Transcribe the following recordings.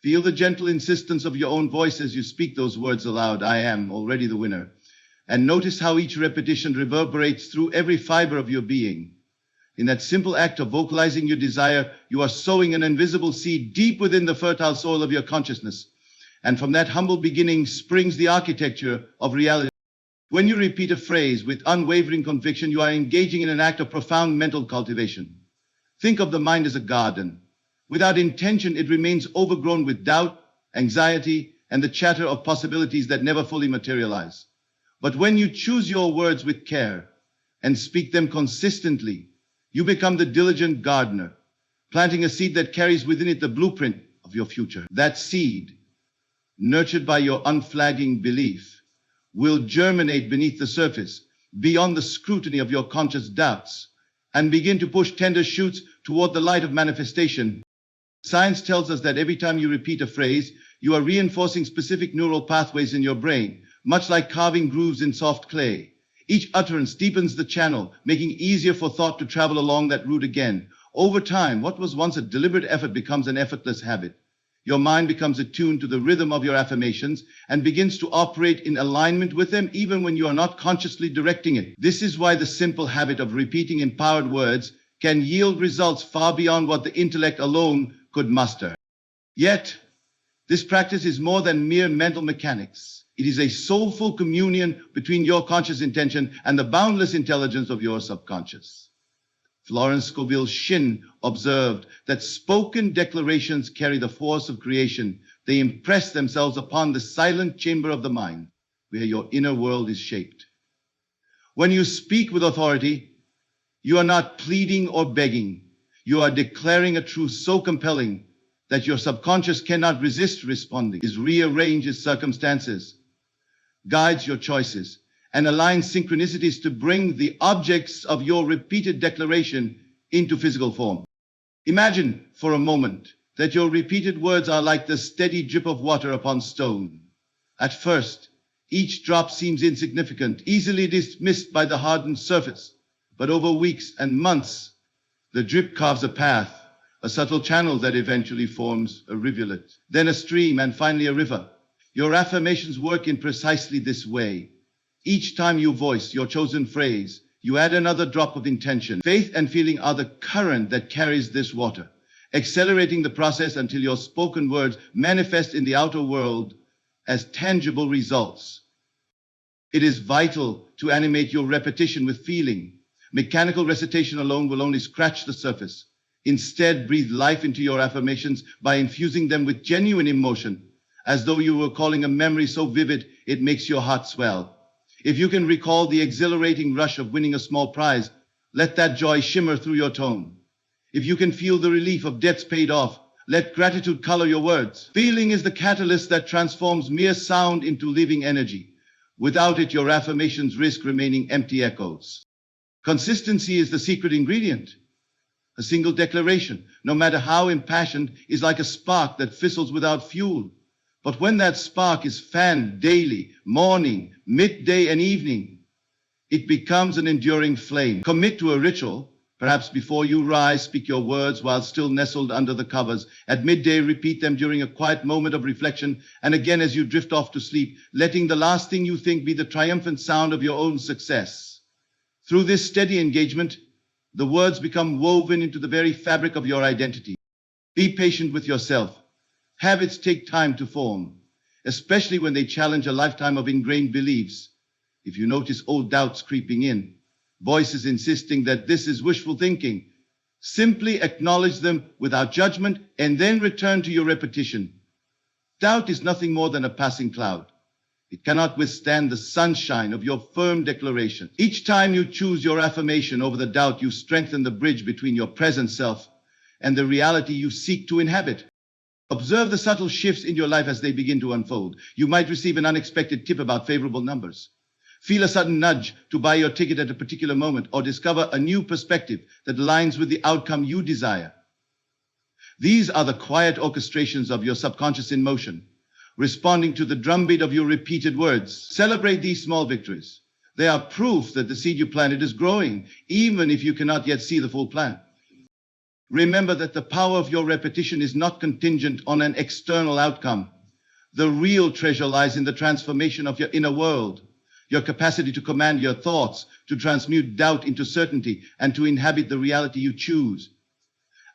Feel the gentle insistence of your own voice as you speak those words aloud. I am already the winner. And notice how each repetition reverberates through every fiber of your being. In that simple act of vocalizing your desire, you are sowing an invisible seed deep within the fertile soil of your consciousness. And from that humble beginning springs the architecture of reality. When you repeat a phrase with unwavering conviction, you are engaging in an act of profound mental cultivation. Think of the mind as a garden. Without intention, it remains overgrown with doubt, anxiety, and the chatter of possibilities that never fully materialize. But when you choose your words with care and speak them consistently, you become the diligent gardener, planting a seed that carries within it the blueprint of your future. That seed, nurtured by your unflagging belief, will germinate beneath the surface, beyond the scrutiny of your conscious doubts, and begin to push tender shoots toward the light of manifestation. Science tells us that every time you repeat a phrase, you are reinforcing specific neural pathways in your brain, much like carving grooves in soft clay. Each utterance deepens the channel, making it easier for thought to travel along that route again. Over time, what was once a deliberate effort becomes an effortless habit. Your mind becomes attuned to the rhythm of your affirmations and begins to operate in alignment with them even when you are not consciously directing it. This is why the simple habit of repeating empowered words can yield results far beyond what the intellect alone could muster. Yet, this practice is more than mere mental mechanics. It is a soulful communion between your conscious intention and the boundless intelligence of your subconscious. Florence Scovel Shinn observed that spoken declarations carry the force of creation. They impress themselves upon the silent chamber of the mind, where your inner world is shaped. When you speak with authority, you are not pleading or begging. You are declaring a truth so compelling that your subconscious cannot resist responding. It rearranges circumstances, guides your choices, and aligns synchronicities to bring the objects of your repeated declaration into physical form. Imagine for a moment that your repeated words are like the steady drip of water upon stone. At first, each drop seems insignificant, easily dismissed by the hardened surface. But over weeks and months, the drip carves a path, a subtle channel that eventually forms a rivulet, then a stream, and finally a river. Your affirmations work in precisely this way. Each time you voice your chosen phrase, you add another drop of intention. Faith and feeling are the current that carries this water, accelerating the process until your spoken words manifest in the outer world as tangible results. It is vital to animate your repetition with feeling. Mechanical recitation alone will only scratch the surface. Instead, breathe life into your affirmations by infusing them with genuine emotion, as though you were calling a memory so vivid it makes your heart swell. If you can recall the exhilarating rush of winning a small prize, let that joy shimmer through your tone. If you can feel the relief of debts paid off, let gratitude color your words. Feeling is the catalyst that transforms mere sound into living energy. Without it, your affirmations risk remaining empty echoes. Consistency is the secret ingredient. A single declaration, no matter how impassioned, is like a spark that fizzles without fuel. But when that spark is fanned daily, morning, midday, and evening, it becomes an enduring flame. Commit to a ritual. Perhaps before you rise, speak your words while still nestled under the covers. At midday, repeat them during a quiet moment of reflection, and again as you drift off to sleep, letting the last thing you think be the triumphant sound of your own success. Through this steady engagement, the words become woven into the very fabric of your identity. Be patient with yourself. Habits take time to form, especially when they challenge a lifetime of ingrained beliefs. If you notice old doubts creeping in, voices insisting that this is wishful thinking, simply acknowledge them without judgment and then return to your repetition. Doubt is nothing more than a passing cloud. It cannot withstand the sunshine of your firm declaration. Each time you choose your affirmation over the doubt, you strengthen the bridge between your present self and the reality you seek to inhabit. Observe the subtle shifts in your life as they begin to unfold. You might receive an unexpected tip about favorable numbers, feel a sudden nudge to buy your ticket at a particular moment, or discover a new perspective that aligns with the outcome you desire. These are the quiet orchestrations of your subconscious in motion, responding to the drumbeat of your repeated words. Celebrate these small victories. They are proof that the seed you planted is growing, even if you cannot yet see the full plant. Remember that the power of your repetition is not contingent on an external outcome. The real treasure lies in the transformation of your inner world, your capacity to command your thoughts, to transmute doubt into certainty, and to inhabit the reality you choose.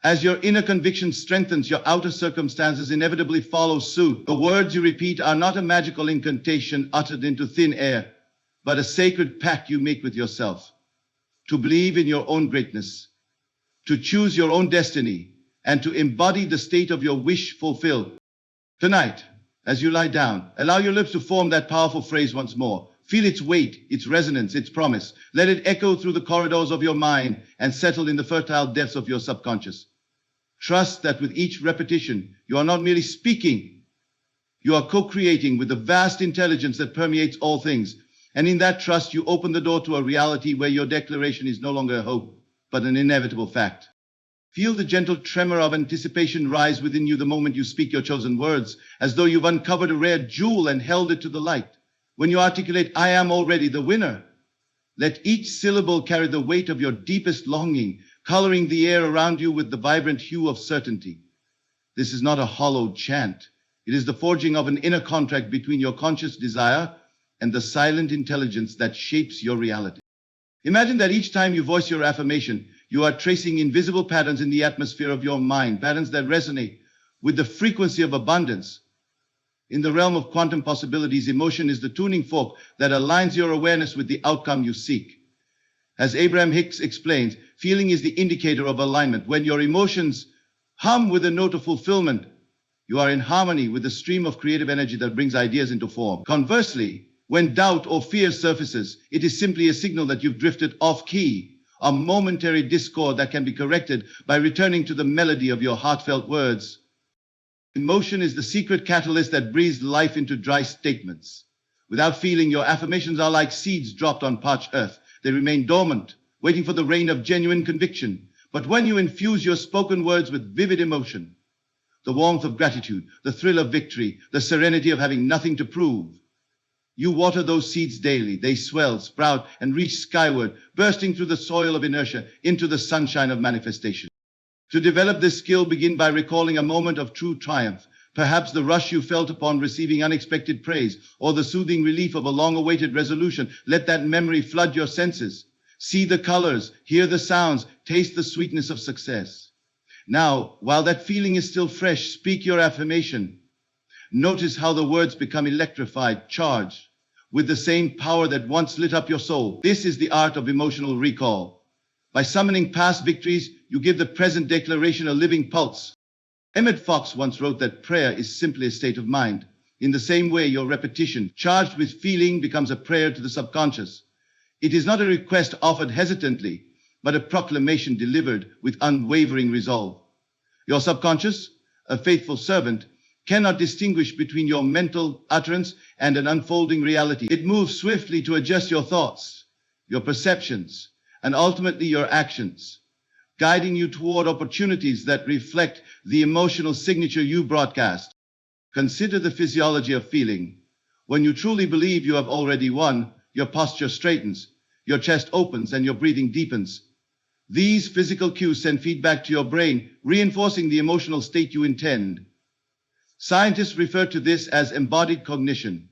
As your inner conviction strengthens, your outer circumstances inevitably follow suit. The words you repeat are not a magical incantation uttered into thin air, but a sacred pact you make with yourself. To believe in your own greatness, to choose your own destiny, and to embody the state of your wish fulfilled. Tonight, as you lie down, allow your lips to form that powerful phrase once more. Feel its weight, its resonance, its promise. Let it echo through the corridors of your mind and settle in the fertile depths of your subconscious. Trust that with each repetition, you are not merely speaking, you are co-creating with the vast intelligence that permeates all things. And in that trust, you open the door to a reality where your declaration is no longer a hope, but an inevitable fact. Feel the gentle tremor of anticipation rise within you the moment you speak your chosen words, as though you've uncovered a rare jewel and held it to the light. When you articulate, "I am already the winner," let each syllable carry the weight of your deepest longing, coloring the air around you with the vibrant hue of certainty. This is not a hollowed chant. It is the forging of an inner contract between your conscious desire and the silent intelligence that shapes your reality. Imagine that each time you voice your affirmation, you are tracing invisible patterns in the atmosphere of your mind, patterns that resonate with the frequency of abundance. In the realm of quantum possibilities, emotion is the tuning fork that aligns your awareness with the outcome you seek. As Abraham Hicks explains, feeling is the indicator of alignment. When your emotions hum with a note of fulfillment, you are in harmony with the stream of creative energy that brings ideas into form. Conversely, when doubt or fear surfaces, it is simply a signal that you've drifted off key, a momentary discord that can be corrected by returning to the melody of your heartfelt words. Emotion is the secret catalyst that breathes life into dry statements. Without feeling, your affirmations are like seeds dropped on parched earth. They remain dormant, waiting for the rain of genuine conviction. But when you infuse your spoken words with vivid emotion, the warmth of gratitude, the thrill of victory, the serenity of having nothing to prove, you water those seeds daily. They swell, sprout, and reach skyward, bursting through the soil of inertia into the sunshine of manifestation. To develop this skill, begin by recalling a moment of true triumph, perhaps the rush you felt upon receiving unexpected praise, or the soothing relief of a long-awaited resolution. Let that memory flood your senses. See the colors, hear the sounds, taste the sweetness of success. Now, while that feeling is still fresh, speak your affirmation. Notice how the words become electrified, charged with the same power that once lit up your soul. This is the art of emotional recall. By summoning past victories, you give the present declaration a living pulse. Emmett Fox once wrote that prayer is simply a state of mind. In the same way, your repetition, charged with feeling, becomes a prayer to the subconscious. It is not a request offered hesitantly, but a proclamation delivered with unwavering resolve. Your subconscious, a faithful servant, cannot distinguish between your mental utterance and an unfolding reality. It moves swiftly to adjust your thoughts, your perceptions, and ultimately your actions, guiding you toward opportunities that reflect the emotional signature you broadcast. Consider the physiology of feeling. When you truly believe you have already won, your posture straightens, your chest opens, and your breathing deepens. These physical cues send feedback to your brain, reinforcing the emotional state you intend. Scientists refer to this as embodied cognition.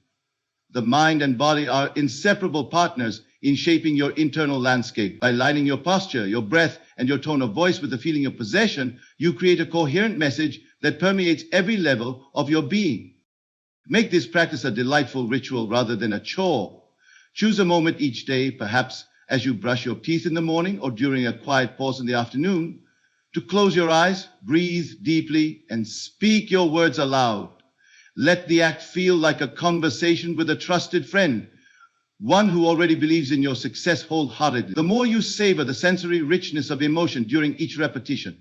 The mind and body are inseparable partners in shaping your internal landscape. By aligning your posture, your breath, and your tone of voice with the feeling of possession, you create a coherent message that permeates every level of your being. Make this practice a delightful ritual rather than a chore. Choose a moment each day, perhaps as you brush your teeth in the morning or during a quiet pause in the afternoon, to close your eyes, breathe deeply, and speak your words aloud. Let the act feel like a conversation with a trusted friend, one who already believes in your success wholeheartedly. The more you savor the sensory richness of emotion during each repetition,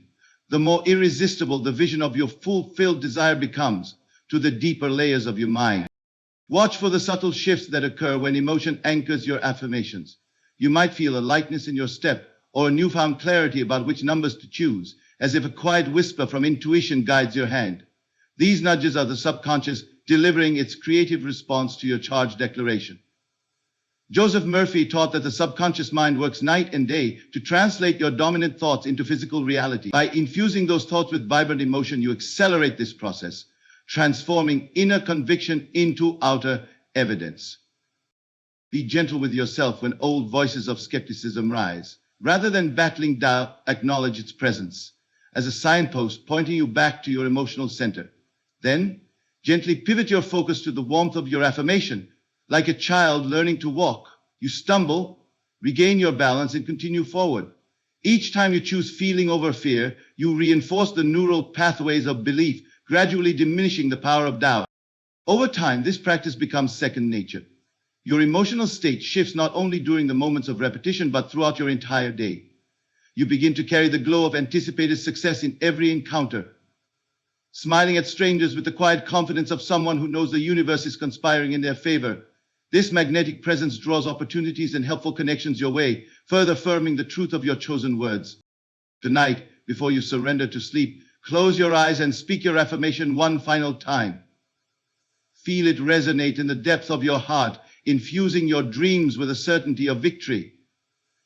the more irresistible the vision of your fulfilled desire becomes to the deeper layers of your mind. Watch for the subtle shifts that occur when emotion anchors your affirmations. You might feel a lightness in your step or a newfound clarity about which numbers to choose, as if a quiet whisper from intuition guides your hand. These nudges are the subconscious delivering its creative response to your charged declaration. Joseph Murphy taught that the subconscious mind works night and day to translate your dominant thoughts into physical reality. By infusing those thoughts with vibrant emotion, you accelerate this process, transforming inner conviction into outer evidence. Be gentle with yourself when old voices of skepticism rise. Rather than battling doubt, acknowledge its presence as a signpost pointing you back to your emotional center. Then, gently pivot your focus to the warmth of your affirmation. Like a child learning to walk, you stumble, regain your balance, and continue forward. Each time you choose feeling over fear, you reinforce the neural pathways of belief, gradually diminishing the power of doubt. Over time, this practice becomes second nature. Your emotional state shifts not only during the moments of repetition, but throughout your entire day. You begin to carry the glow of anticipated success in every encounter, smiling at strangers with the quiet confidence of someone who knows the universe is conspiring in their favor. This magnetic presence draws opportunities and helpful connections your way, further affirming the truth of your chosen words. Tonight, before you surrender to sleep, close your eyes and speak your affirmation one final time. Feel it resonate in the depths of your heart, infusing your dreams with a certainty of victory.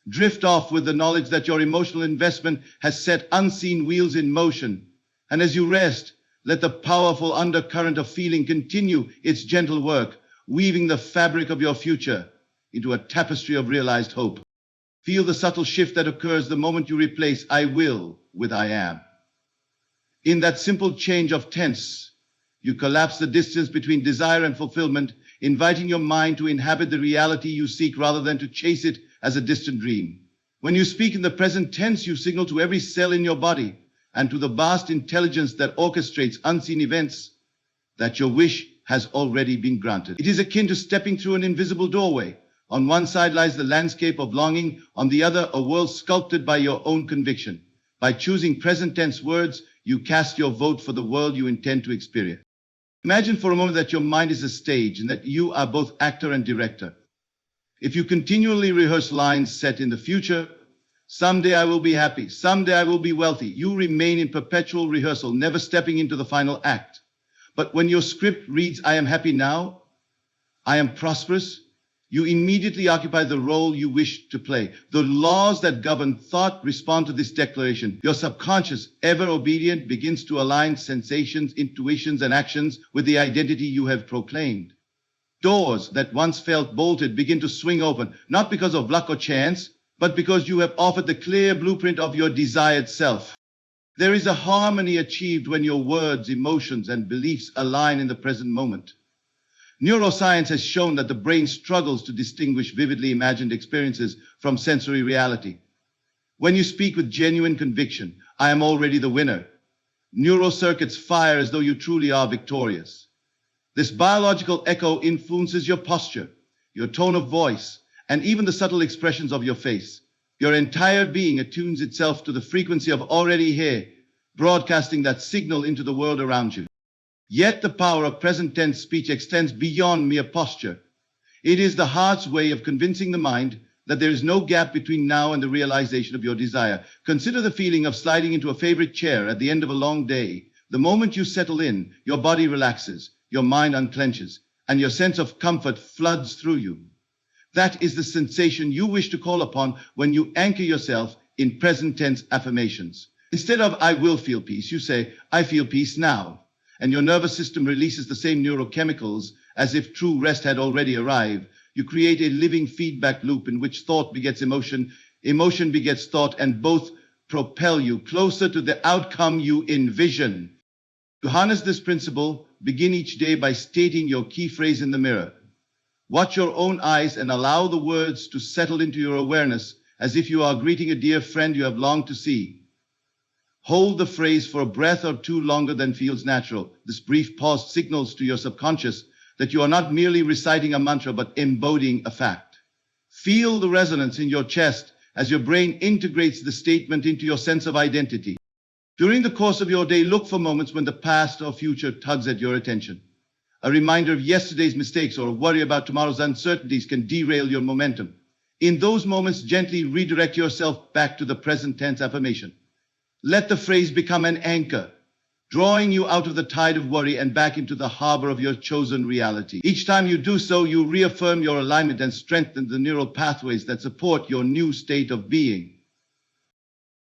Drift off with the knowledge that your emotional investment has set unseen wheels in motion. And as you rest, let the powerful undercurrent of feeling continue its gentle work, weaving the fabric of your future into a tapestry of realized hope. Feel the subtle shift that occurs the moment you replace "I will" with "I am." In that simple change of tense, you collapse the distance between desire and fulfillment, inviting your mind to inhabit the reality you seek rather than to chase it as a distant dream. When you speak in the present tense, you signal to every cell in your body and to the vast intelligence that orchestrates unseen events that your wish has already been granted. It is akin to stepping through an invisible doorway. On one side lies the landscape of longing, on the other a world sculpted by your own conviction. By choosing present tense words, you cast your vote for the world you intend to experience. Imagine for a moment that your mind is a stage and that you are both actor and director. If you continually rehearse lines set in the future, "Someday I will be happy, someday I will be wealthy," you remain in perpetual rehearsal, never stepping into the final act. But when your script reads "I am happy now," "I am prosperous," you immediately occupy the role you wish to play. The laws that govern thought respond to this declaration. Your subconscious, ever obedient, begins to align sensations, intuitions, and actions with the identity you have proclaimed. Doors that once felt bolted begin to swing open, not because of luck or chance, but because you have offered the clear blueprint of your desired self. There is a harmony achieved when your words, emotions, and beliefs align in the present moment. Neuroscience has shown that the brain struggles to distinguish vividly imagined experiences from sensory reality. When you speak with genuine conviction, "I am already the winner," neural circuits fire as though you truly are victorious. This biological echo influences your posture, your tone of voice, and even the subtle expressions of your face. Your entire being attunes itself to the frequency of "already here," broadcasting that signal into the world around you. Yet the power of present tense speech extends beyond mere posture. It is the heart's way of convincing the mind that there is no gap between now and the realization of your desire. Consider the feeling of sliding into a favorite chair at the end of a long day. The moment you settle in, your body relaxes, your mind unclenches, and your sense of comfort floods through you. That is the sensation you wish to call upon when you anchor yourself in present tense affirmations. Instead of "I will feel peace," you say "I feel peace now." And your nervous system releases the same neurochemicals as if true rest had already arrived. You create a living feedback loop in which thought begets emotion, emotion begets thought, and both propel you closer to the outcome you envision. To harness this principle, begin each day by stating your key phrase in the mirror. Watch your own eyes and allow the words to settle into your awareness as if you are greeting a dear friend you have longed to see. Hold the phrase for a breath or two longer than feels natural. This brief pause signals to your subconscious that you are not merely reciting a mantra, but embodying a fact. Feel the resonance in your chest as your brain integrates the statement into your sense of identity. During the course of your day, look for moments when the past or future tugs at your attention. A reminder of yesterday's mistakes or a worry about tomorrow's uncertainties can derail your momentum. In those moments, gently redirect yourself back to the present tense affirmation. Let the phrase become an anchor, drawing you out of the tide of worry and back into the harbor of your chosen reality. Each time you do so, you reaffirm your alignment and strengthen the neural pathways that support your new state of being.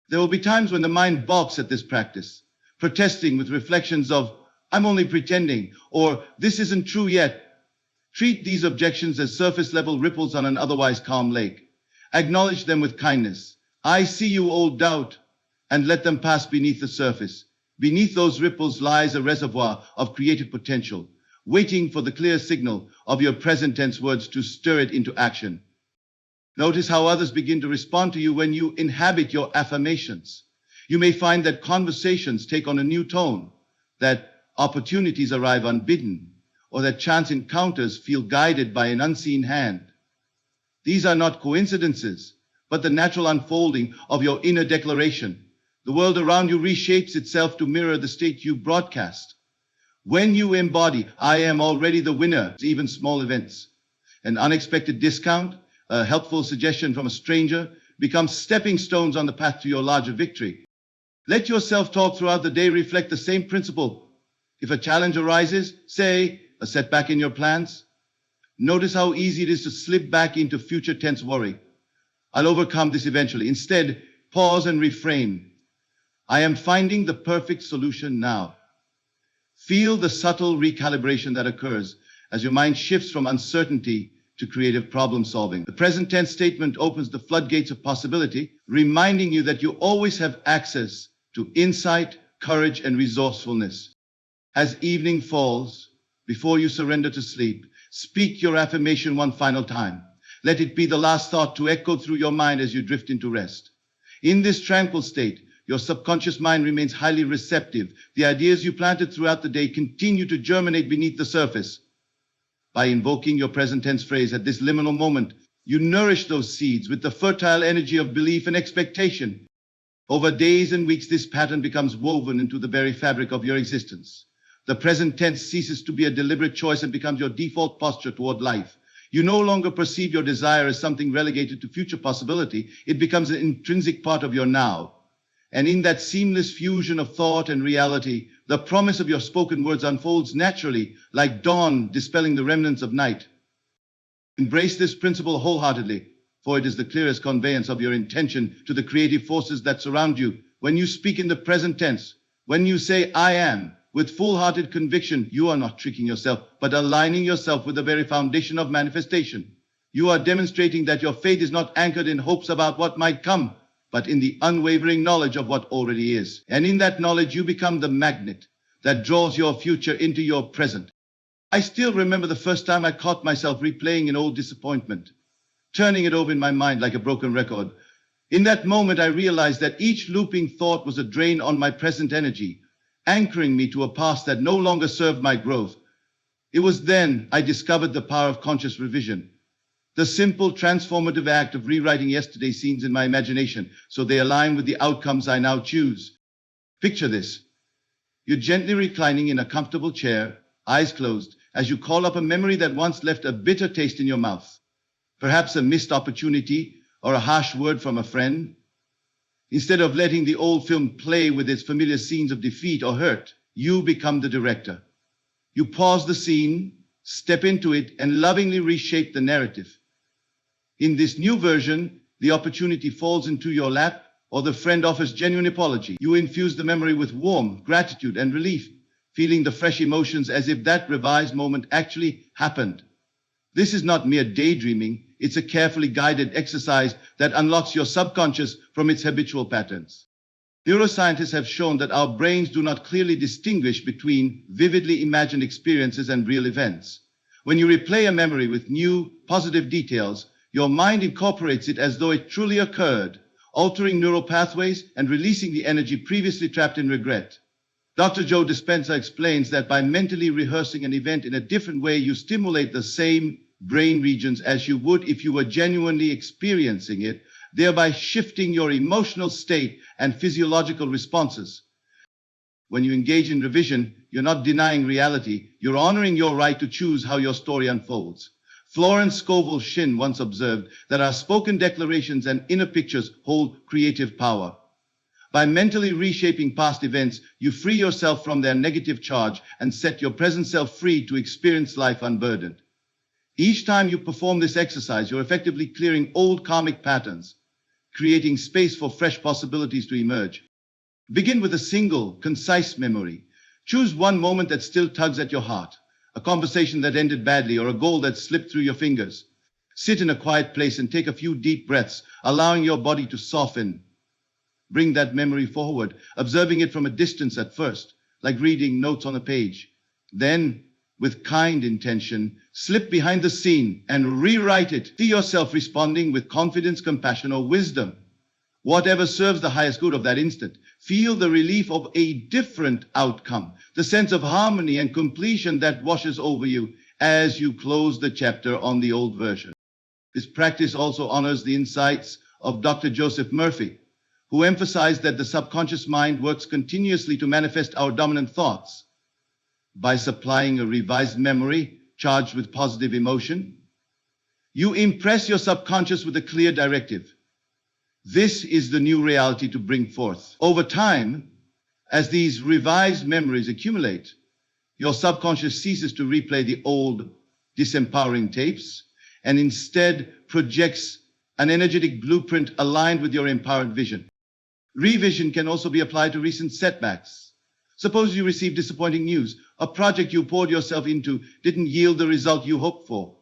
There will be times when the mind balks at this practice, protesting with reflections of, "I'm only pretending," or "this isn't true yet." Treat these objections as surface-level ripples on an otherwise calm lake. Acknowledge them with kindness. "I see you, old doubt," and let them pass beneath the surface. Beneath those ripples lies a reservoir of creative potential, waiting for the clear signal of your present tense words to stir it into action. Notice how others begin to respond to you when you inhabit your affirmations. You may find that conversations take on a new tone, that opportunities arrive unbidden, or that chance encounters feel guided by an unseen hand. These are not coincidences, but the natural unfolding of your inner declaration. The world around you reshapes itself to mirror the state you broadcast. When you embody, "I am already the winner," even small events, an unexpected discount, a helpful suggestion from a stranger, become stepping stones on the path to your larger victory. Let your self-talk throughout the day reflect the same principle. If a challenge arises, say, a setback in your plans, notice how easy it is to slip back into future tense worry. "I'll overcome this eventually." Instead, pause and reframe. "I am finding the perfect solution now." Feel the subtle recalibration that occurs as your mind shifts from uncertainty to creative problem solving. The present tense statement opens the floodgates of possibility, reminding you that you always have access to insight, courage, and resourcefulness. As evening falls, before you surrender to sleep, speak your affirmation one final time. Let it be the last thought to echo through your mind as you drift into rest. In this tranquil state, your subconscious mind remains highly receptive. The ideas you planted throughout the day continue to germinate beneath the surface. By invoking your present tense phrase at this liminal moment, you nourish those seeds with the fertile energy of belief and expectation. Over days and weeks, this pattern becomes woven into the very fabric of your existence. The present tense ceases to be a deliberate choice and becomes your default posture toward life. You no longer perceive your desire as something relegated to future possibility. It becomes an intrinsic part of your now. And in that seamless fusion of thought and reality, the promise of your spoken words unfolds naturally, like dawn dispelling the remnants of night. Embrace this principle wholeheartedly, for it is the clearest conveyance of your intention to the creative forces that surround you. When you speak in the present tense, when you say "I am," with full-hearted conviction, you are not tricking yourself, but aligning yourself with the very foundation of manifestation. You are demonstrating that your faith is not anchored in hopes about what might come, but in the unwavering knowledge of what already is. And in that knowledge, you become the magnet that draws your future into your present. I still remember the first time I caught myself replaying an old disappointment, turning it over in my mind like a broken record. In that moment, I realized that each looping thought was a drain on my present energy, anchoring me to a past that no longer served my growth. It was then I discovered the power of conscious revision, the simple transformative act of rewriting yesterday's scenes in my imagination so they align with the outcomes I now choose. Picture this. You're gently reclining in a comfortable chair, eyes closed, as you call up a memory that once left a bitter taste in your mouth. Perhaps a missed opportunity or a harsh word from a friend. Instead of letting the old film play with its familiar scenes of defeat or hurt, you become the director. You pause the scene, step into it, and lovingly reshape the narrative. In this new version, the opportunity falls into your lap, or the friend offers genuine apology. You infuse the memory with warmth, gratitude, and relief, feeling the fresh emotions as if that revised moment actually happened. This is not mere daydreaming. It's a carefully guided exercise that unlocks your subconscious from its habitual patterns. Neuroscientists have shown that our brains do not clearly distinguish between vividly imagined experiences and real events. When you replay a memory with new, positive details, your mind incorporates it as though it truly occurred, altering neural pathways and releasing the energy previously trapped in regret. Dr. Joe Dispenza explains that by mentally rehearsing an event in a different way, you stimulate the same brain regions as you would if you were genuinely experiencing it, thereby shifting your emotional state and physiological responses. When you engage in revision, you're not denying reality, you're honoring your right to choose how your story unfolds. Florence Scovel Shinn once observed that our spoken declarations and inner pictures hold creative power. By mentally reshaping past events, you free yourself from their negative charge and set your present self free to experience life unburdened. Each time you perform this exercise, you're effectively clearing old karmic patterns, creating space for fresh possibilities to emerge. Begin with a single, concise memory. Choose one moment that still tugs at your heart, a conversation that ended badly or a goal that slipped through your fingers. Sit in a quiet place and take a few deep breaths, allowing your body to soften. Bring that memory forward, observing it from a distance at first, like reading notes on a page. Then, with kind intention, slip behind the scene and rewrite it. See yourself responding with confidence, compassion, or wisdom. Whatever serves the highest good of that instant. Feel the relief of a different outcome, the sense of harmony and completion that washes over you as you close the chapter on the old version. This practice also honors the insights of Dr. Joseph Murphy, who emphasized that the subconscious mind works continuously to manifest our dominant thoughts. By supplying a revised memory charged with positive emotion, you impress your subconscious with a clear directive. This is the new reality to bring forth. Over time, as these revised memories accumulate, your subconscious ceases to replay the old, disempowering tapes and instead projects an energetic blueprint aligned with your empowered vision. Revision can also be applied to recent setbacks. Suppose you received disappointing news. A project you poured yourself into didn't yield the result you hoped for.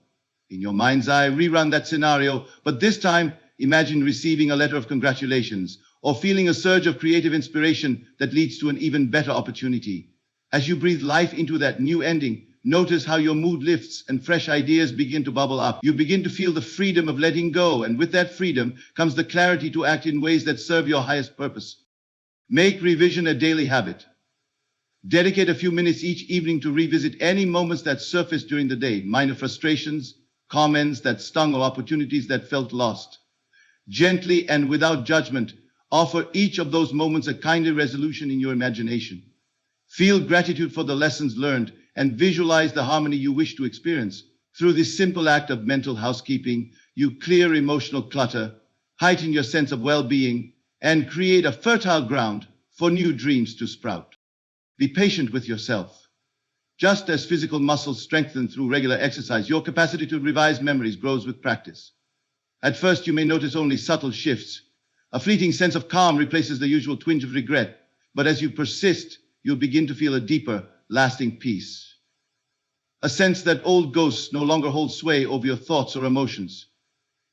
In your mind's eye, rerun that scenario, but this time, imagine receiving a letter of congratulations or feeling a surge of creative inspiration that leads to an even better opportunity. As you breathe life into that new ending, notice how your mood lifts and fresh ideas begin to bubble up. You begin to feel the freedom of letting go, and with that freedom comes the clarity to act in ways that serve your highest purpose. Make revision a daily habit. Dedicate a few minutes each evening to revisit any moments that surfaced during the day, minor frustrations, comments that stung, or opportunities that felt lost. Gently and without judgment, offer each of those moments a kindly resolution in your imagination. Feel gratitude for the lessons learned and visualize the harmony you wish to experience. Through this simple act of mental housekeeping, you clear emotional clutter, heighten your sense of well-being, and create a fertile ground for new dreams to sprout. Be patient with yourself. Just as physical muscles strengthen through regular exercise, your capacity to revise memories grows with practice. At first, you may notice only subtle shifts. A fleeting sense of calm replaces the usual twinge of regret. But as you persist, you'll begin to feel a deeper, lasting peace. A sense that old ghosts no longer hold sway over your thoughts or emotions.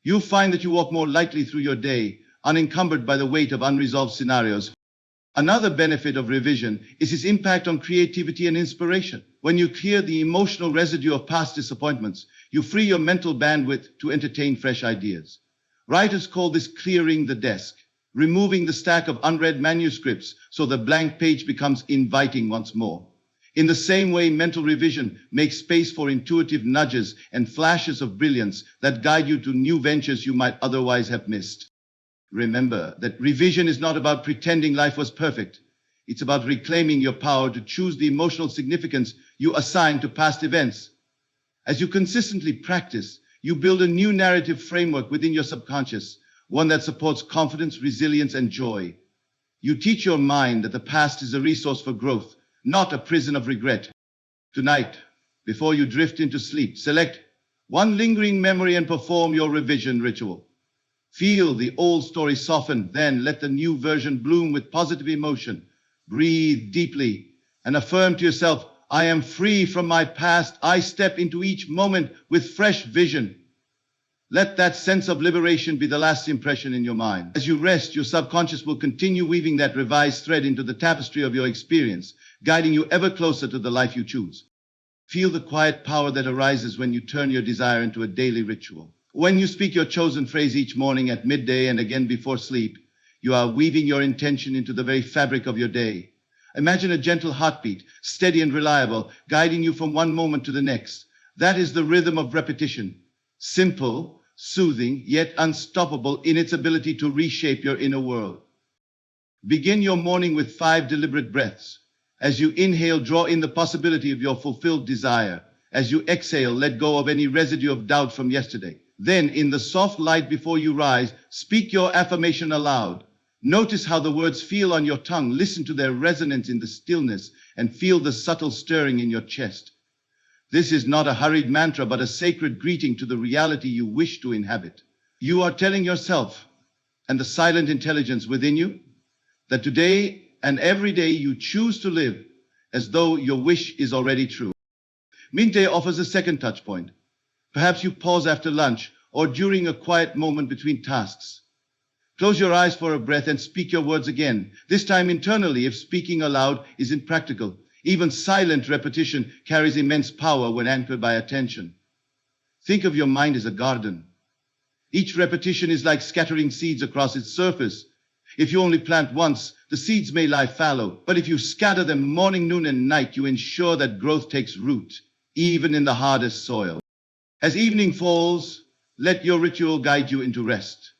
You'll find that you walk more lightly through your day, unencumbered by the weight of unresolved scenarios. Another benefit of revision is its impact on creativity and inspiration. When you clear the emotional residue of past disappointments, you free your mental bandwidth to entertain fresh ideas. Writers call this clearing the desk, removing the stack of unread manuscripts so the blank page becomes inviting once more. In the same way, mental revision makes space for intuitive nudges and flashes of brilliance that guide you to new ventures you might otherwise have missed. Remember that revision is not about pretending life was perfect. It's about reclaiming your power to choose the emotional significance you assign to past events. As you consistently practice, you build a new narrative framework within your subconscious, one that supports confidence, resilience, and joy. You teach your mind that the past is a resource for growth, not a prison of regret. Tonight, before you drift into sleep, select one lingering memory and perform your revision ritual. Feel the old story soften, then let the new version bloom with positive emotion. Breathe deeply and affirm to yourself, I am free from my past. I step into each moment with fresh vision. Let that sense of liberation be the last impression in your mind. As you rest, your subconscious will continue weaving that revised thread into the tapestry of your experience, guiding you ever closer to the life you choose. Feel the quiet power that arises when you turn your desire into a daily ritual. When you speak your chosen phrase each morning, at midday, and again before sleep, you are weaving your intention into the very fabric of your day. Imagine a gentle heartbeat, steady and reliable, guiding you from one moment to the next. That is the rhythm of repetition. Simple, soothing, yet unstoppable in its ability to reshape your inner world. Begin your morning with 5 deliberate breaths. As you inhale, draw in the possibility of your fulfilled desire. As you exhale, let go of any residue of doubt from yesterday. Then, in the soft light before you rise, speak your affirmation aloud. Notice how the words feel on your tongue. Listen to their resonance in the stillness and feel the subtle stirring in your chest. This is not a hurried mantra, but a sacred greeting to the reality you wish to inhabit. You are telling yourself and the silent intelligence within you that today and every day you choose to live as though your wish is already true. Minte offers a second touch point. Perhaps you pause after lunch or during a quiet moment between tasks. Close your eyes for a breath and speak your words again, this time internally if speaking aloud is impractical. Even silent repetition carries immense power when anchored by attention. Think of your mind as a garden. Each repetition is like scattering seeds across its surface. If you only plant once, the seeds may lie fallow, but if you scatter them morning, noon, and night, you ensure that growth takes root, even in the hardest soil. As evening falls, let your ritual guide you into rest.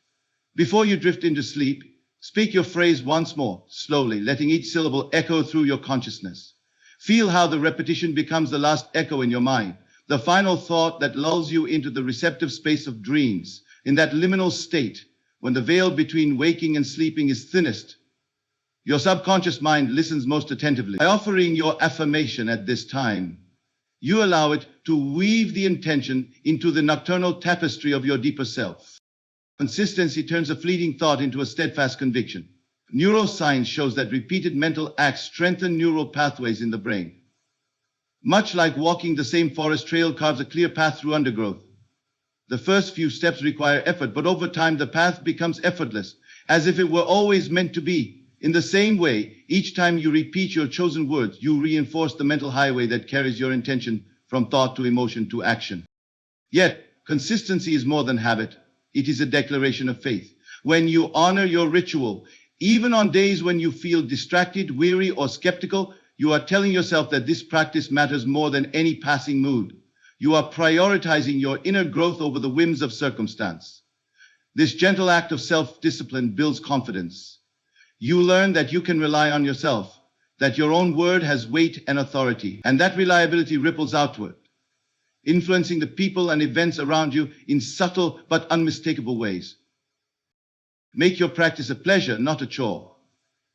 Before you drift into sleep, speak your phrase once more, slowly, letting each syllable echo through your consciousness. Feel how the repetition becomes the last echo in your mind, the final thought that lulls you into the receptive space of dreams. In that liminal state, when the veil between waking and sleeping is thinnest, your subconscious mind listens most attentively. By offering your affirmation at this time, you allow it to weave the intention into the nocturnal tapestry of your deeper self. Consistency turns a fleeting thought into a steadfast conviction. Neuroscience shows that repeated mental acts strengthen neural pathways in the brain. Much like walking the same forest trail carves a clear path through undergrowth. The first few steps require effort, but over time the path becomes effortless, as if it were always meant to be. In the same way, each time you repeat your chosen words, you reinforce the mental highway that carries your intention from thought to emotion to action. Yet, consistency is more than habit. It is a declaration of faith. When you honor your ritual, even on days when you feel distracted, weary, or skeptical, you are telling yourself that this practice matters more than any passing mood. You are prioritizing your inner growth over the whims of circumstance. This gentle act of self-discipline builds confidence. You learn that you can rely on yourself, that your own word has weight and authority, and that reliability ripples outward, influencing the people and events around you in subtle but unmistakable ways. Make your practice a pleasure, not a chore.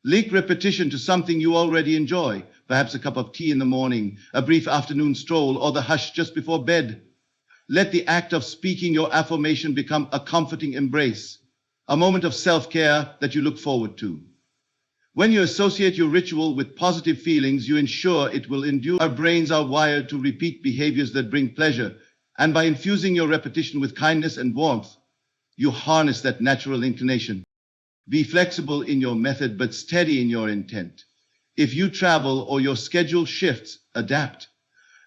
Link repetition to something you already enjoy, perhaps a cup of tea in the morning, a brief afternoon stroll, or the hush just before bed. Let the act of speaking your affirmation become a comforting embrace, a moment of self-care that you look forward to. When you associate your ritual with positive feelings, you ensure it will endure. Our brains are wired to repeat behaviors that bring pleasure, and by infusing your repetition with kindness and warmth, you harness that natural inclination. Be flexible in your method, but steady in your intent. If you travel or your schedule shifts, adapt.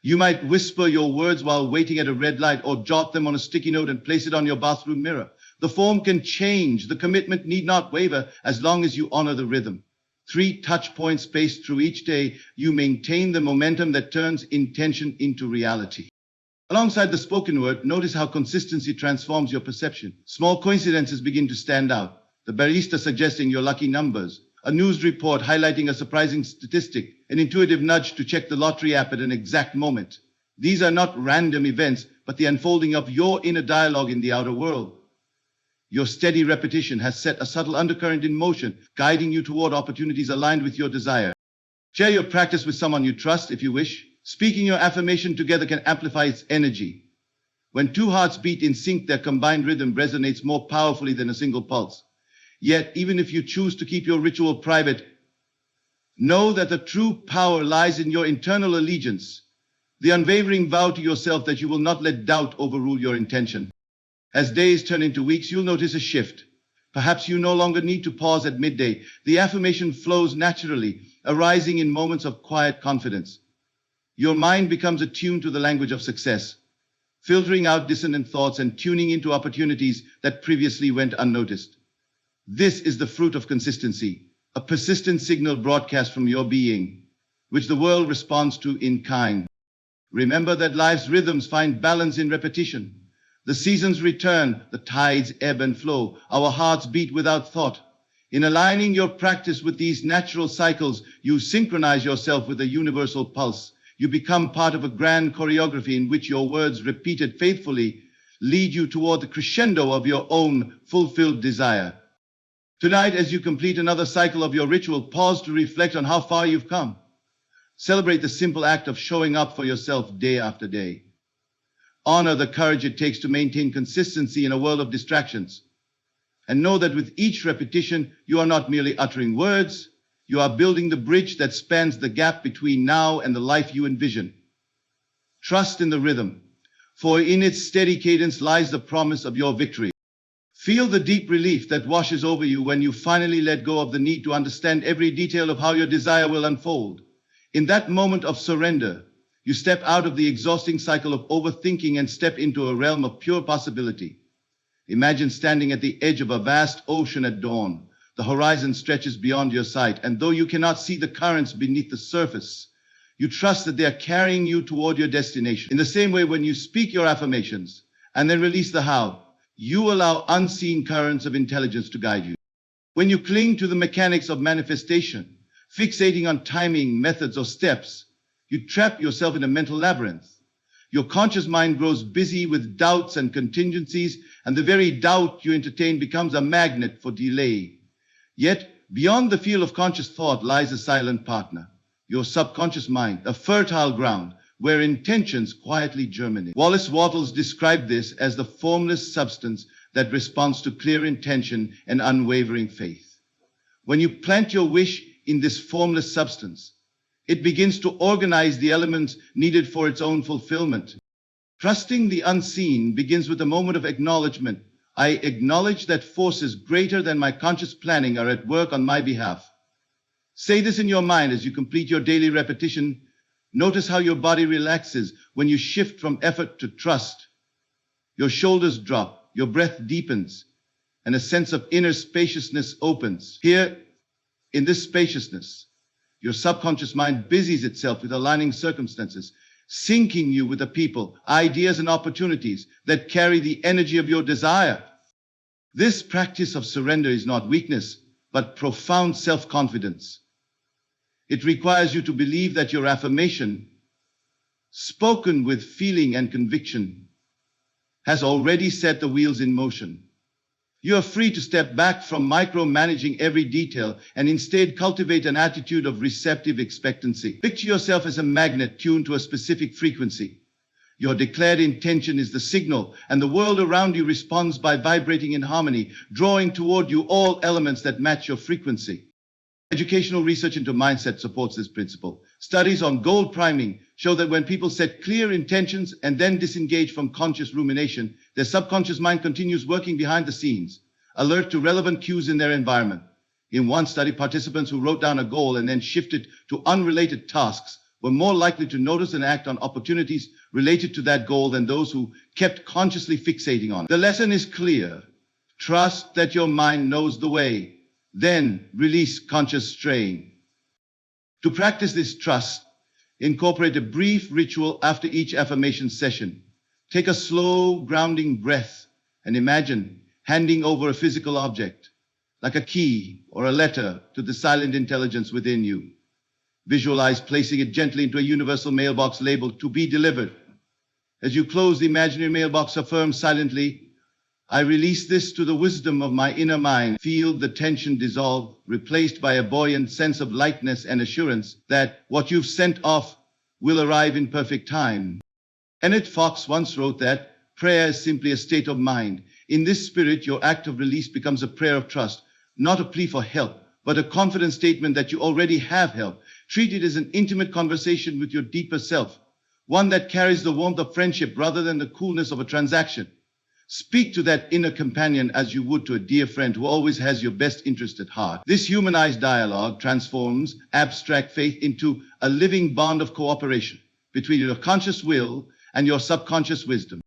You might whisper your words while waiting at a red light, or jot them on a sticky note and place it on your bathroom mirror. The form can change. The commitment need not waver as long as you honor the rhythm. 3 touch points spaced through each day, you maintain the momentum that turns intention into reality. Alongside the spoken word, notice how consistency transforms your perception. Small coincidences begin to stand out. The barista suggesting your lucky numbers, a news report highlighting a surprising statistic, an intuitive nudge to check the lottery app at an exact moment. These are not random events, but the unfolding of your inner dialogue in the outer world. Your steady repetition has set a subtle undercurrent in motion, guiding you toward opportunities aligned with your desire. Share your practice with someone you trust if you wish. Speaking your affirmation together can amplify its energy. When 2 hearts beat in sync, their combined rhythm resonates more powerfully than a single pulse. Yet, even if you choose to keep your ritual private, know that the true power lies in your internal allegiance, the unwavering vow to yourself that you will not let doubt overrule your intention. As days turn into weeks, you'll notice a shift. Perhaps you no longer need to pause at midday. The affirmation flows naturally, arising in moments of quiet confidence. Your mind becomes attuned to the language of success, filtering out dissonant thoughts and tuning into opportunities that previously went unnoticed. This is the fruit of consistency, a persistent signal broadcast from your being, which the world responds to in kind. Remember that life's rhythms find balance in repetition. The seasons return, the tides ebb and flow, our hearts beat without thought. In aligning your practice with these natural cycles, you synchronize yourself with a universal pulse. You become part of a grand choreography in which your words, repeated faithfully, lead you toward the crescendo of your own fulfilled desire. Tonight, as you complete another cycle of your ritual, pause to reflect on how far you've come. Celebrate the simple act of showing up for yourself day after day. Honor the courage it takes to maintain consistency in a world of distractions. And know that with each repetition, you are not merely uttering words, you are building the bridge that spans the gap between now and the life you envision. Trust in the rhythm, for in its steady cadence lies the promise of your victory. Feel the deep relief that washes over you when you finally let go of the need to understand every detail of how your desire will unfold. In that moment of surrender, you step out of the exhausting cycle of overthinking and step into a realm of pure possibility. Imagine standing at the edge of a vast ocean at dawn. The horizon stretches beyond your sight, and though you cannot see the currents beneath the surface, you trust that they are carrying you toward your destination. In the same way, when you speak your affirmations and then release the how, you allow unseen currents of intelligence to guide you. When you cling to the mechanics of manifestation, fixating on timing, methods, or steps, you trap yourself in a mental labyrinth. Your conscious mind grows busy with doubts and contingencies, and the very doubt you entertain becomes a magnet for delay. Yet, beyond the field of conscious thought lies a silent partner, your subconscious mind, a fertile ground where intentions quietly germinate. Wallace Wattles described this as the formless substance that responds to clear intention and unwavering faith. When you plant your wish in this formless substance, it begins to organize the elements needed for its own fulfillment. Trusting the unseen begins with a moment of acknowledgement. I acknowledge that forces greater than my conscious planning are at work on my behalf. Say this in your mind as you complete your daily repetition. Notice how your body relaxes when you shift from effort to trust. Your shoulders drop, your breath deepens, and a sense of inner spaciousness opens. Here, in this spaciousness, your subconscious mind busies itself with aligning circumstances, syncing you with the people, ideas, and opportunities that carry the energy of your desire. This practice of surrender is not weakness, but profound self-confidence. It requires you to believe that your affirmation, spoken with feeling and conviction, has already set the wheels in motion. You are free to step back from micromanaging every detail and instead cultivate an attitude of receptive expectancy. Picture yourself as a magnet tuned to a specific frequency. Your declared intention is the signal, and the world around you responds by vibrating in harmony, drawing toward you all elements that match your frequency. Educational research into mindset supports this principle. Studies on goal priming show that when people set clear intentions and then disengage from conscious rumination, their subconscious mind continues working behind the scenes, alert to relevant cues in their environment. In one study, participants who wrote down a goal and then shifted to unrelated tasks were more likely to notice and act on opportunities related to that goal than those who kept consciously fixating on it. The lesson is clear. Trust that your mind knows the way. Then release conscious strain. To practice this trust, incorporate a brief ritual after each affirmation session. Take a slow, grounding breath and imagine handing over a physical object, like a key or a letter, to the silent intelligence within you. Visualize placing it gently into a universal mailbox labeled "To be delivered." As you close the imaginary mailbox, affirm silently, I release this to the wisdom of my inner mind. Feel the tension dissolve, replaced by a buoyant sense of lightness and assurance that what you've sent off will arrive in perfect time. Kenneth Fox once wrote that prayer is simply a state of mind. In this spirit, your act of release becomes a prayer of trust, not a plea for help, but a confident statement that you already have help. Treat it as an intimate conversation with your deeper self, one that carries the warmth of friendship rather than the coolness of a transaction. Speak to that inner companion as you would to a dear friend who always has your best interest at heart. This humanized dialogue transforms abstract faith into a living bond of cooperation between your conscious will and your subconscious wisdom.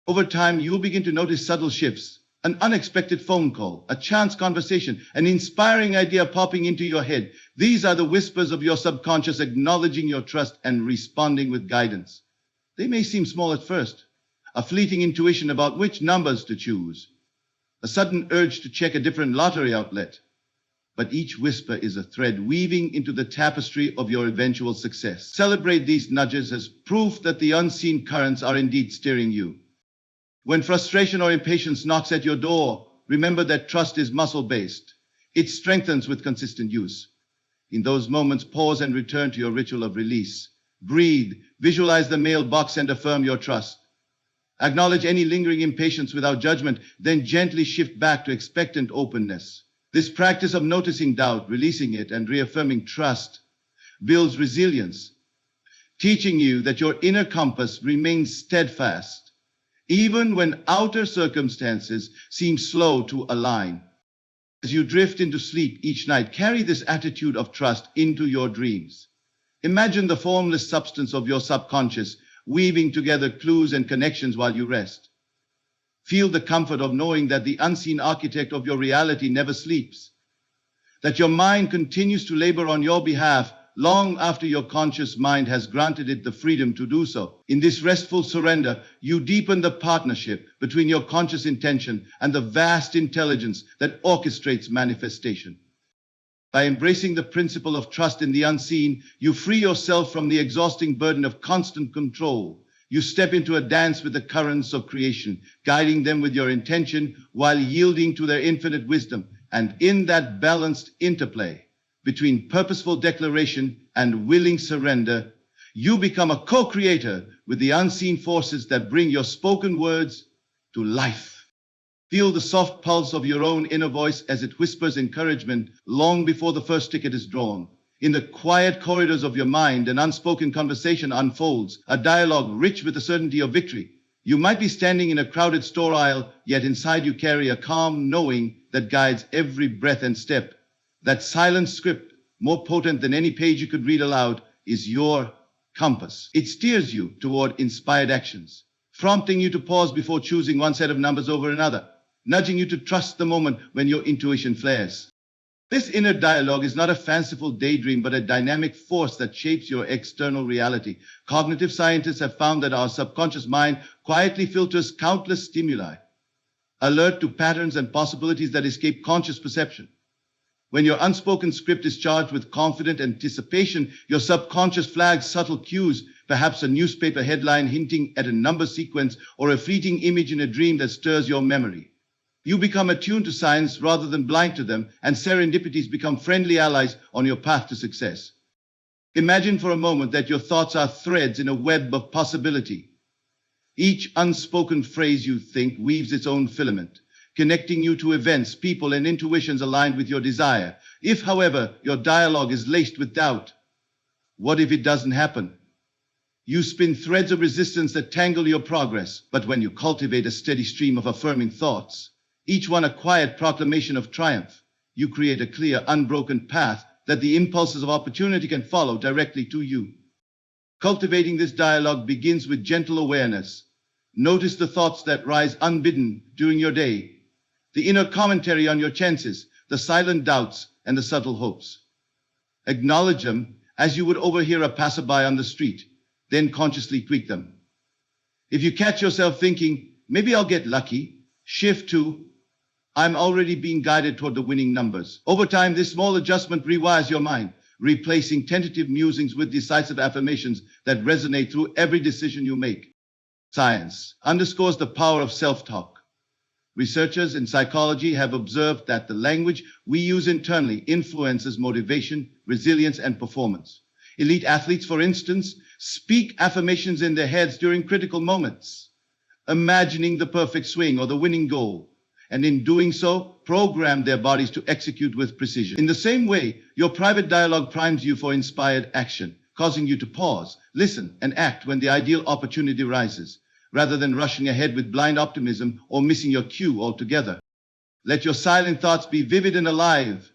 Over time, you'll begin to notice subtle shifts, an unexpected phone call, a chance conversation, an inspiring idea popping into your head. These are the whispers of your subconscious acknowledging your trust and responding with guidance. They may seem small at first, a fleeting intuition about which numbers to choose, a sudden urge to check a different lottery outlet. But each whisper is a thread weaving into the tapestry of your eventual success. Celebrate these nudges as proof that the unseen currents are indeed steering you. When frustration or impatience knocks at your door, remember that trust is muscle-based. It strengthens with consistent use. In those moments, pause and return to your ritual of release. Breathe, visualize the mailbox and affirm your trust. Acknowledge any lingering impatience without judgment, then gently shift back to expectant openness. This practice of noticing doubt, releasing it, and reaffirming trust builds resilience, teaching you that your inner compass remains steadfast, even when outer circumstances seem slow to align. As you drift into sleep each night, carry this attitude of trust into your dreams. Imagine the formless substance of your subconscious weaving together clues and connections while you rest. Feel the comfort of knowing that the unseen architect of your reality never sleeps, that your mind continues to labor on your behalf long after your conscious mind has granted it the freedom to do so. In this restful surrender, you deepen the partnership between your conscious intention and the vast intelligence that orchestrates manifestation. By embracing the principle of trust in the unseen, you free yourself from the exhausting burden of constant control. You step into a dance with the currents of creation, guiding them with your intention while yielding to their infinite wisdom. And in that balanced interplay between purposeful declaration and willing surrender, you become a co-creator with the unseen forces that bring your spoken words to life. Feel the soft pulse of your own inner voice as it whispers encouragement long before the first ticket is drawn. In the quiet corridors of your mind, an unspoken conversation unfolds, a dialogue rich with the certainty of victory. You might be standing in a crowded store aisle, yet inside you carry a calm knowing that guides every breath and step. That silent script, more potent than any page you could read aloud, is your compass. It steers you toward inspired actions, prompting you to pause before choosing one set of numbers over another, nudging you to trust the moment when your intuition flares. This inner dialogue is not a fanciful daydream, but a dynamic force that shapes your external reality. Cognitive scientists have found that our subconscious mind quietly filters countless stimuli, alert to patterns and possibilities that escape conscious perception. When your unspoken script is charged with confident anticipation, your subconscious flags subtle cues, perhaps a newspaper headline hinting at a number sequence or a fleeting image in a dream that stirs your memory. You become attuned to signs rather than blind to them, and serendipities become friendly allies on your path to success. Imagine for a moment that your thoughts are threads in a web of possibility. Each unspoken phrase you think weaves its own filament, connecting you to events, people, and intuitions aligned with your desire. If, however, your dialogue is laced with doubt, what if it doesn't happen? You spin threads of resistance that tangle your progress. But when you cultivate a steady stream of affirming thoughts, each one a quiet proclamation of triumph, you create a clear, unbroken path that the impulses of opportunity can follow directly to you. Cultivating this dialogue begins with gentle awareness. Notice the thoughts that rise unbidden during your day, the inner commentary on your chances, the silent doubts, and the subtle hopes. Acknowledge them as you would overhear a passerby on the street, then consciously tweak them. If you catch yourself thinking, maybe I'll get lucky, shift to, I'm already being guided toward the winning numbers. Over time, this small adjustment rewires your mind, replacing tentative musings with decisive affirmations that resonate through every decision you make. Science underscores the power of self-talk. Researchers in psychology have observed that the language we use internally influences motivation, resilience, and performance. Elite athletes, for instance, speak affirmations in their heads during critical moments, imagining the perfect swing or the winning goal, and in doing so, program their bodies to execute with precision. In the same way, your private dialogue primes you for inspired action, causing you to pause, listen, and act when the ideal opportunity rises, rather than rushing ahead with blind optimism or missing your cue altogether. Let your silent thoughts be vivid and alive.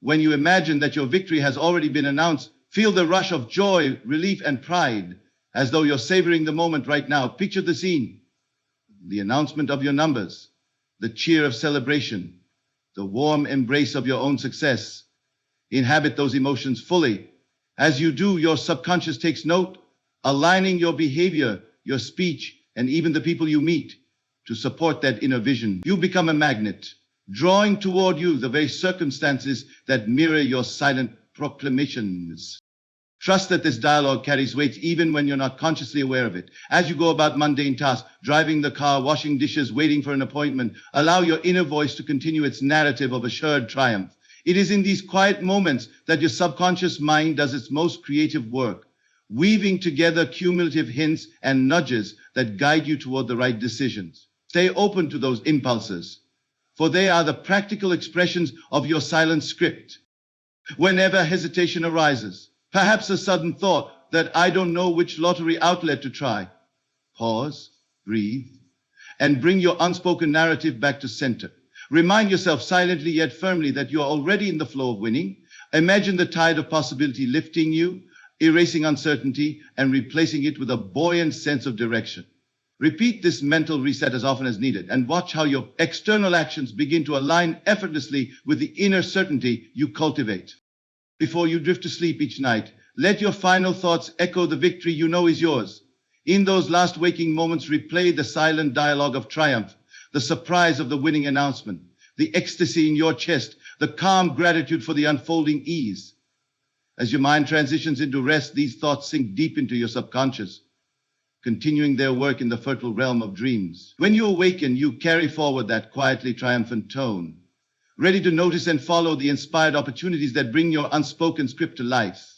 When you imagine that your victory has already been announced, feel the rush of joy, relief, and pride, as though you're savoring the moment right now. Picture the scene, the announcement of your numbers, the cheer of celebration, the warm embrace of your own success. Inhabit those emotions fully. As you do, your subconscious takes note, aligning your behavior, your speech, and even the people you meet to support that inner vision. You become a magnet, drawing toward you the very circumstances that mirror your silent proclamations. Trust that this dialogue carries weight even when you're not consciously aware of it. As you go about mundane tasks, driving the car, washing dishes, waiting for an appointment, allow your inner voice to continue its narrative of assured triumph. It is in these quiet moments that your subconscious mind does its most creative work, weaving together cumulative hints and nudges that guide you toward the right decisions. Stay open to those impulses, for they are the practical expressions of your silent script. Whenever hesitation arises, perhaps a sudden thought that I don't know which lottery outlet to try, pause, breathe, and bring your unspoken narrative back to center. Remind yourself silently yet firmly that you are already in the flow of winning. Imagine the tide of possibility lifting you, erasing uncertainty, and replacing it with a buoyant sense of direction. Repeat this mental reset as often as needed, and watch how your external actions begin to align effortlessly with the inner certainty you cultivate. Before you drift to sleep each night, let your final thoughts echo the victory you know is yours. In those last waking moments, replay the silent dialogue of triumph, the surprise of the winning announcement, the ecstasy in your chest, the calm gratitude for the unfolding ease. As your mind transitions into rest, these thoughts sink deep into your subconscious, continuing their work in the fertile realm of dreams. When you awaken, you carry forward that quietly triumphant tone, ready to notice and follow the inspired opportunities that bring your unspoken script to life.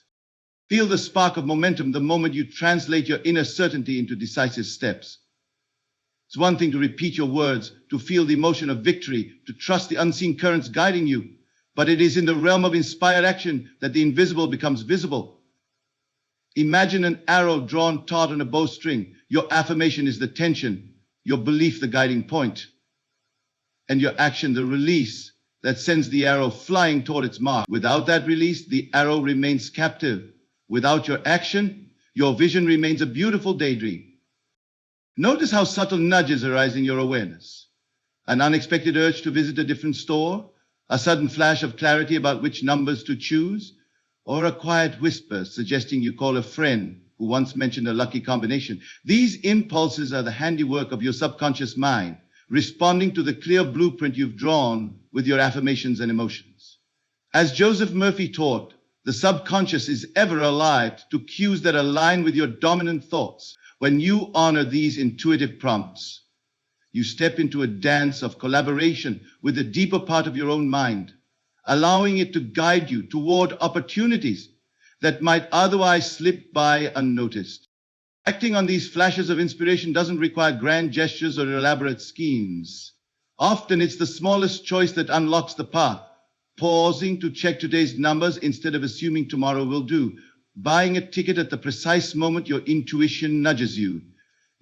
Feel the spark of momentum the moment you translate your inner certainty into decisive steps. It's one thing to repeat your words, to feel the emotion of victory, to trust the unseen currents guiding you, but it is in the realm of inspired action that the invisible becomes visible. Imagine an arrow drawn taut on a bowstring. Your affirmation is the tension, your belief the guiding point, and your action the release that sends the arrow flying toward its mark. Without that release, the arrow remains captive. Without your action, your vision remains a beautiful daydream. Notice how subtle nudges arise in your awareness. An unexpected urge to visit a different store, a sudden flash of clarity about which numbers to choose, or a quiet whisper suggesting you call a friend who once mentioned a lucky combination. These impulses are the handiwork of your subconscious mind, responding to the clear blueprint you've drawn with your affirmations and emotions. As Joseph Murphy taught, the subconscious is ever alive to cues that align with your dominant thoughts. When you honor these intuitive prompts, you step into a dance of collaboration with the deeper part of your own mind, allowing it to guide you toward opportunities that might otherwise slip by unnoticed. Acting on these flashes of inspiration doesn't require grand gestures or elaborate schemes. Often it's the smallest choice that unlocks the path. Pausing to check today's numbers instead of assuming tomorrow will do. Buying a ticket at the precise moment your intuition nudges you.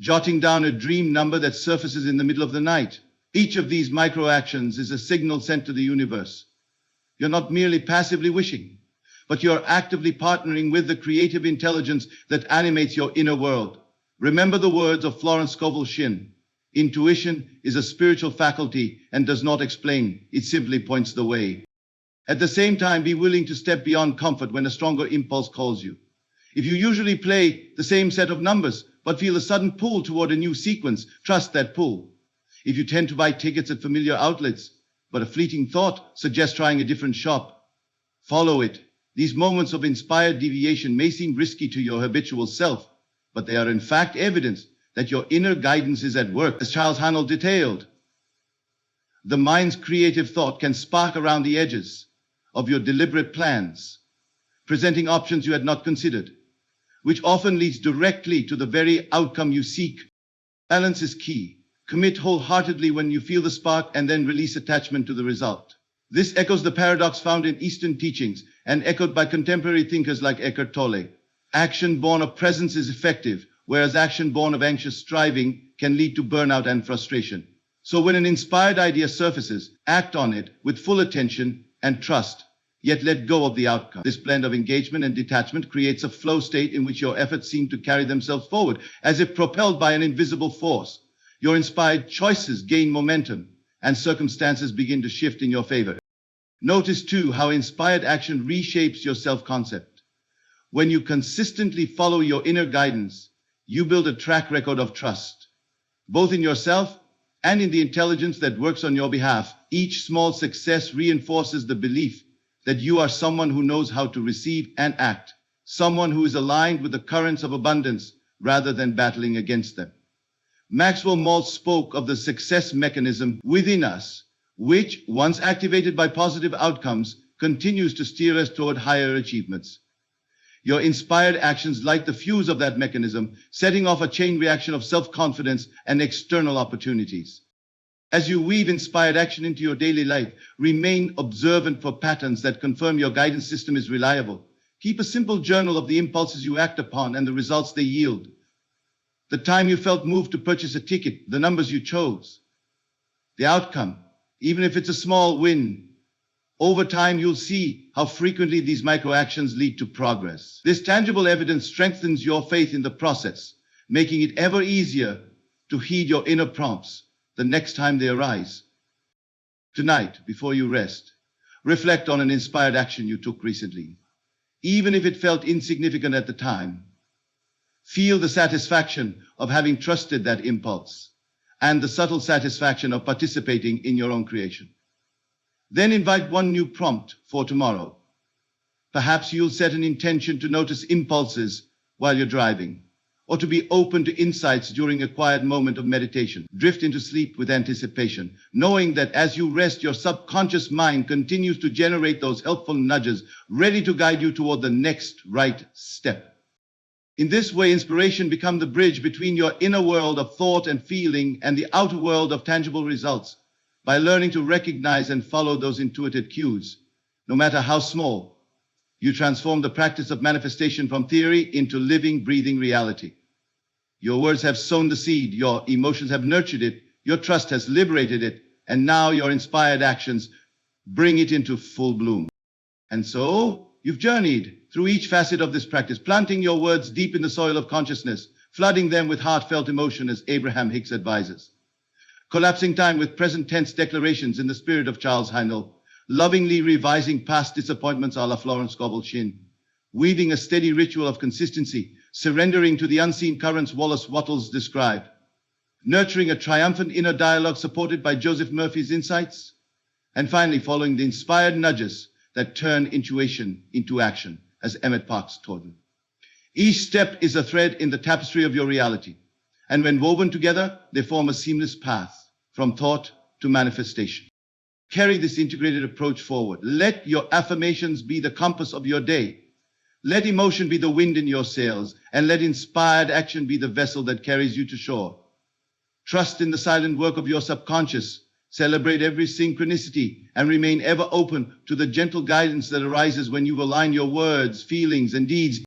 Jotting down a dream number that surfaces in the middle of the night. Each of these micro actions is a signal sent to the universe. You're not merely passively wishing, but you're actively partnering with the creative intelligence that animates your inner world. Remember the words of Florence Scovel Shinn. Intuition is a spiritual faculty and does not explain, it simply points the way. At the same time, be willing to step beyond comfort when a stronger impulse calls you. If you usually play the same set of numbers, but feel a sudden pull toward a new sequence, trust that pull. If you tend to buy tickets at familiar outlets, but a fleeting thought suggests trying a different shop, follow it. These moments of inspired deviation may seem risky to your habitual self, but they are in fact evidence that your inner guidance is at work. As Charles Haanel detailed, the mind's creative thought can spark around the edges of your deliberate plans, presenting options you had not considered, which often leads directly to the very outcome you seek. Balance is key. Commit wholeheartedly when you feel the spark and then release attachment to the result. This echoes the paradox found in Eastern teachings and echoed by contemporary thinkers like Eckhart Tolle. Action born of presence is effective, whereas action born of anxious striving can lead to burnout and frustration. So when an inspired idea surfaces, act on it with full attention and trust, yet let go of the outcome. This blend of engagement and detachment creates a flow state in which your efforts seem to carry themselves forward, as if propelled by an invisible force. Your inspired choices gain momentum, and circumstances begin to shift in your favor. Notice, too, how inspired action reshapes your self-concept. When you consistently follow your inner guidance, you build a track record of trust, both in yourself and in the intelligence that works on your behalf. Each small success reinforces the belief that you are someone who knows how to receive and act, someone who is aligned with the currents of abundance rather than battling against them. Maxwell Maltz spoke of the success mechanism within us, which, once activated by positive outcomes, continues to steer us toward higher achievements. Your inspired actions light the fuse of that mechanism, setting off a chain reaction of self-confidence and external opportunities. As you weave inspired action into your daily life, remain observant for patterns that confirm your guidance system is reliable. Keep a simple journal of the impulses you act upon and the results they yield. The time you felt moved to purchase a ticket, the numbers you chose, the outcome, even if it's a small win. Over time, you'll see how frequently these microactions lead to progress. This tangible evidence strengthens your faith in the process, making it ever easier to heed your inner prompts the next time they arise. Tonight, before you rest, reflect on an inspired action you took recently. Even if it felt insignificant at the time, feel the satisfaction of having trusted that impulse and the subtle satisfaction of participating in your own creation. Then invite one new prompt for tomorrow. Perhaps you'll set an intention to notice impulses while you're driving, or to be open to insights during a quiet moment of meditation. Drift into sleep with anticipation, knowing that as you rest, your subconscious mind continues to generate those helpful nudges, ready to guide you toward the next right step. In this way, inspiration becomes the bridge between your inner world of thought and feeling and the outer world of tangible results. By learning to recognize and follow those intuitive cues, no matter how small, you transform the practice of manifestation from theory into living, breathing reality. Your words have sown the seed, your emotions have nurtured it, your trust has liberated it, and now your inspired actions bring it into full bloom. And so, you've journeyed through each facet of this practice, planting your words deep in the soil of consciousness, flooding them with heartfelt emotion as Abraham Hicks advises. Collapsing time with present tense declarations in the spirit of Charles Hindle, lovingly revising past disappointments a la Florence Scovel-Shinn, weaving a steady ritual of consistency, surrendering to the unseen currents Wallace Wattles described, nurturing a triumphant inner dialogue supported by Joseph Murphy's insights, and finally following the inspired nudges that turn intuition into action, as Emmett Parks taught me. Each step is a thread in the tapestry of your reality, and when woven together, they form a seamless path from thought to manifestation. Carry this integrated approach forward. Let your affirmations be the compass of your day. Let emotion be the wind in your sails, and let inspired action be the vessel that carries you to shore. Trust in the silent work of your subconscious. Celebrate every synchronicity and remain ever open to the gentle guidance that arises when you align your words, feelings, and deeds